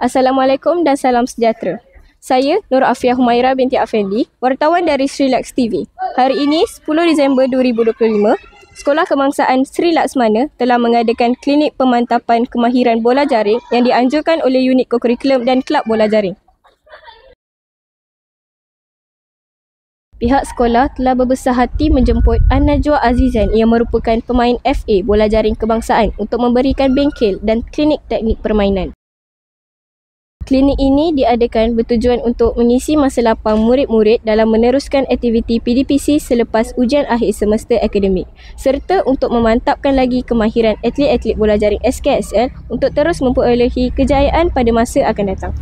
Assalamualaikum dan salam sejahtera. Saya Nur Afiah Humaira binti Afendi, wartawan dari Sri Laks TV. Hari ini, 10 Disember 2025, Sekolah Kebangsaan Sri Laksmana telah mengadakan klinik pemantapan kemahiran bola jaring yang dianjurkan oleh unit kokurikulum dan kelab bola jaring. Pihak sekolah telah berbesar hati menjemput An-Najwa Azizan yang merupakan pemain FA bola jaring kebangsaan untuk memberikan bengkel dan klinik teknik permainan. Klinik ini diadakan bertujuan untuk mengisi masa lapang murid-murid dalam meneruskan aktiviti PDPC selepas ujian akhir semester akademik serta untuk memantapkan lagi kemahiran atlet-atlet bola jaring SKSL untuk terus memperolehi kejayaan pada masa akan datang.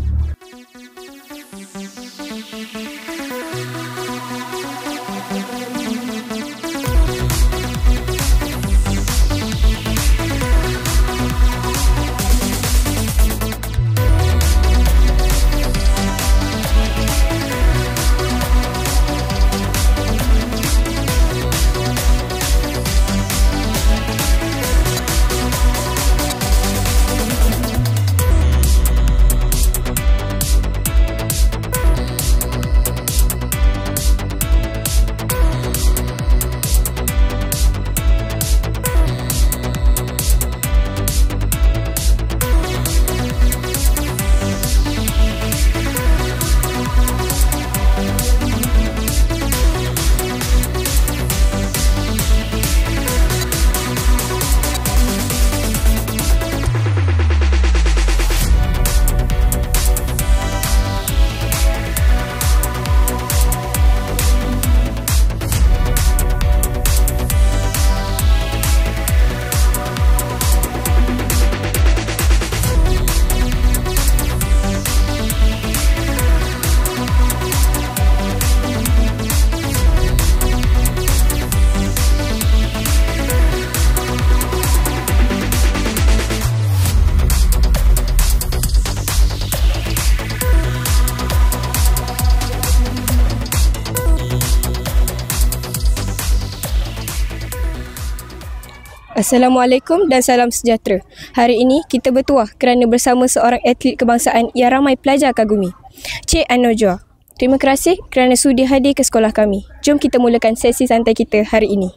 Assalamualaikum dan salam sejahtera. Hari ini kita bertuah kerana bersama seorang atlet kebangsaan yang ramai pelajar kagumi, Cik An-Najwa. Terima kasih kerana sudi hadir ke sekolah kami. Jom kita mulakan sesi santai kita hari ini.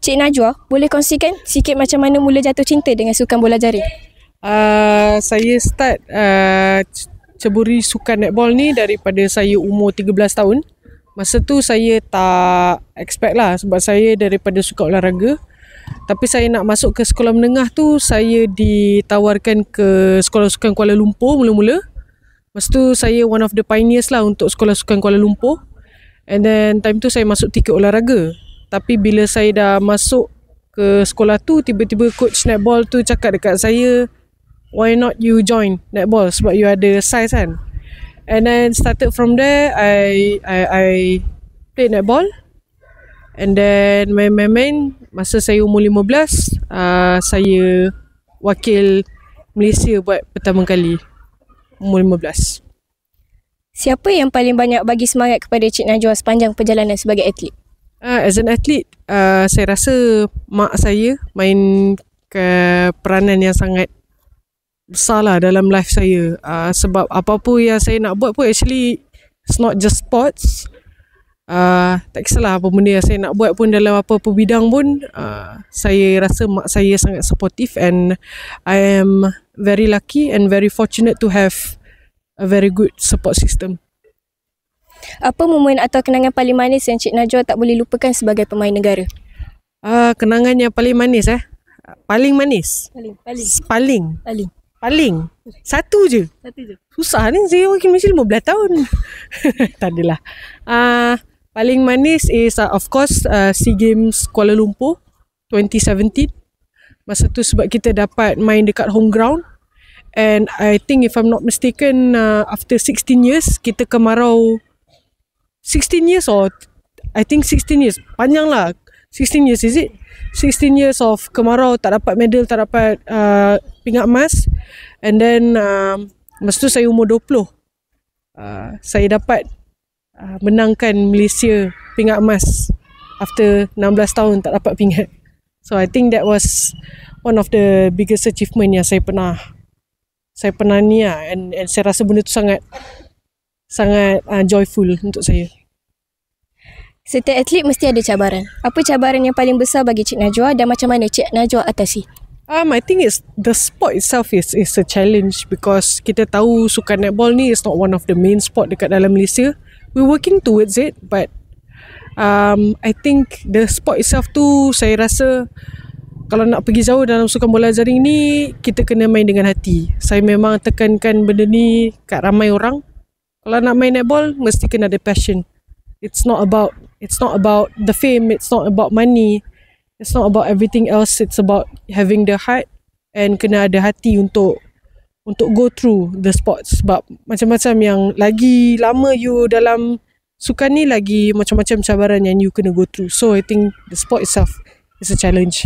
Cik Najwa, boleh kongsikan sikit macam mana mula jatuh cinta dengan sukan bola jaring? Saya start ceburi sukan netball ni daripada saya umur 13 tahun. Masa tu saya tak expect lah sebab saya daripada suka olahraga. Tapi saya nak masuk ke sekolah menengah tu, saya ditawarkan ke sekolah sukan Kuala Lumpur mula-mula. Masa tu saya one of the pioneers lah untuk sekolah sukan Kuala Lumpur. And then time tu saya masuk tiket olahraga. Tapi bila saya dah masuk ke sekolah tu, tiba-tiba coach netball tu cakap dekat saya, why not you join netball sebab you ada size kan. And then started from there, I played netball. And then main. Masa saya umur 15, saya wakil Malaysia buat pertama kali. Umur 15. Siapa yang paling banyak bagi semangat kepada Cik Najwa sepanjang perjalanan sebagai atlet? As an athlete, saya rasa mak saya main peranan yang sangat besar lah dalam life saya. Sebab apa-apa yang saya nak buat pun actually it's not just sports. Tak kisahlah apa benda yang saya nak buat pun dalam apa-apa bidang pun, saya rasa mak saya sangat supportive and I am very lucky and very fortunate to have a very good support system. Apa momen atau kenangan paling manis yang Cik Najwa tak boleh lupakan sebagai pemain negara? Kenangan yang paling manis Paling manis? Paling? Satu je? Susah ni, saya wakil Malaysia 15 tahun. Tak adalah. Paling manis is of course SEA Games Kuala Lumpur 2017. Masa tu sebab kita dapat main dekat home ground. And I think if I'm not mistaken, after 16 years, kita kemarau 16 years or I think 16 years. Panjang lah. 16 years is it? 16 years of kemarau, tak dapat medal, tak dapat pingat emas. And then masa tu saya umur 20. Saya dapat menangkan Malaysia pingat emas after 16 tahun tak dapat pingat. So I think that was one of the biggest achievement yang saya pernah saya pernah ni lah, and saya rasa benda tu sangat joyful untuk saya. Setiap atlet mesti ada cabaran. Apa cabaran yang paling besar bagi Cik Najwa dan macam mana Cik Najwa atasi? I think the sport itself is a challenge because kita tahu sukan netball ni is not one of the main sport dekat dalam Malaysia. We're working towards it, but I think the sport itself tu saya rasa kalau nak pergi jauh dalam sukan bola jaring ni, kita kena main dengan hati. Saya memang tekankan benda ni kat ramai orang. Kalau nak main netball, mesti kena ada passion. It's not about the fame, it's not about money, it's not about everything else. It's about having the heart and kena ada hati untuk go through the sports. Sebab macam-macam yang lagi lama you dalam sukan ni, lagi macam-macam cabaran yang you kena go through. So I think the sport itself is a challenge.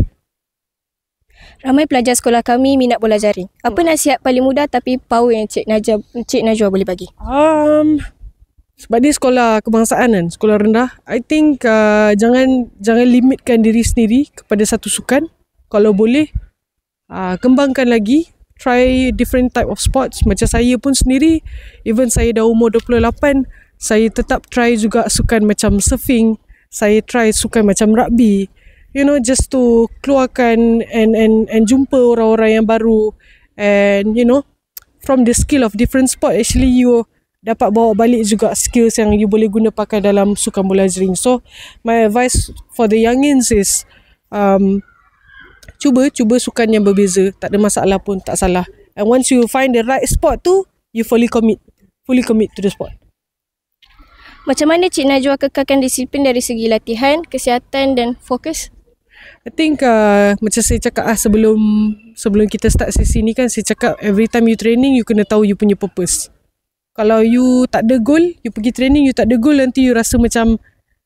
Ramai pelajar sekolah kami minat bola jaring. Apa nasihat paling mudah tapi power yang Cik Najwa boleh bagi? Sebab dia sekolah kebangsaan kan, sekolah rendah. I think jangan limitkan diri sendiri kepada satu sukan. Kalau boleh, kembangkan lagi. Try different type of sports. Macam saya pun sendiri, even saya dah umur 28, saya tetap try juga sukan macam surfing. Saya try sukan macam rugby. You know, just to keluarkan and jumpa orang-orang yang baru. And you know, from the skill of different sport, actually you dapat bawa balik juga skills yang you boleh guna pakai dalam sukan bola jaring. So my advice for the youngins is cuba sukan yang berbeza. Tak ada masalah pun, tak salah. And once you find the right sport tu, you fully commit to the sport. Macam mana Cik Najwa kekalkan disiplin dari segi latihan, kesihatan dan fokus? I think macam saya cakap sebelum kita start sesi ni kan, saya cakap every time you training, you kena tahu you punya purpose. Kalau you tak ada goal, you pergi training, you tak ada goal, nanti you rasa macam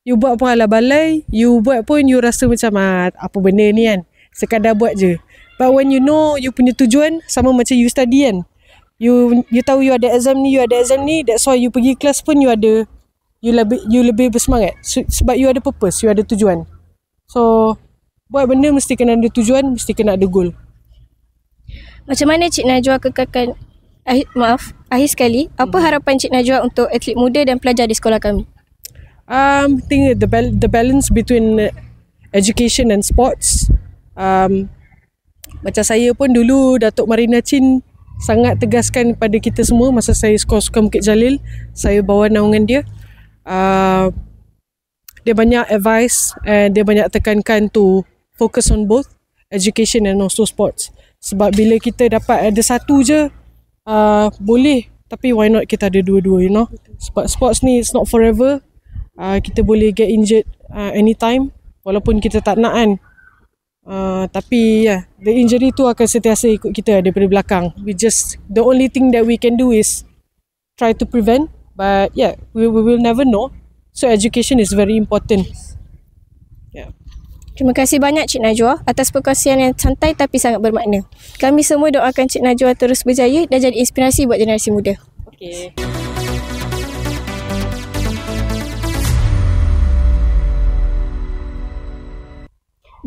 you buat pun ala balai, you buat pun you rasa macam apa benda ni kan, sekadar buat je. But when you know you punya tujuan, sama macam you study kan, you tahu you ada exam ni, that's why you pergi kelas pun you lebih bersemangat. Sebab you ada purpose, you ada tujuan. So buat benda mesti kena ada tujuan, mesti kena ada goal. Macam mana Cik Najwa kekalkan akhir sekali, apa harapan Cik Najwa untuk atlet muda dan pelajar di sekolah kami? I think the balance between education and sports. Macam saya pun dulu, Datuk Marina Chin sangat tegaskan pada kita semua masa saya sekolah sukan Bukit Jalil. Saya bawa naungan dia. Dia banyak advice and dia banyak tekankan to focus on both education and also sports. Sebab bila kita dapat ada satu je, boleh, tapi why not kita ada dua-dua, you know. Sebab sports ni it's not forever. Kita boleh get injured anytime, walaupun kita tak nak kan. Tapi the injury tu akan sentiasa ikut kita daripada belakang. The only thing that we can do is try to prevent, but we will never know. So education is very important. Terima kasih banyak Cik Najwa atas perkongsian yang santai tapi sangat bermakna. Kami semua doakan Cik Najwa terus berjaya dan jadi inspirasi buat generasi muda. Okay.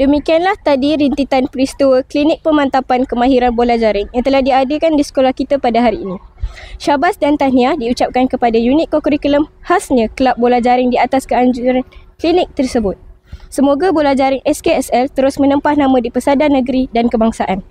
Demikianlah tadi rintitan peristiwa klinik pemantapan kemahiran bola jaring yang telah diadakan di sekolah kita pada hari ini. Syabas dan tahniah diucapkan kepada unit kokurikulum khasnya Kelab Bola Jaring di atas keanjuran klinik tersebut. Semoga bola jaring SKSL terus menempah nama di pesada negeri dan kebangsaan.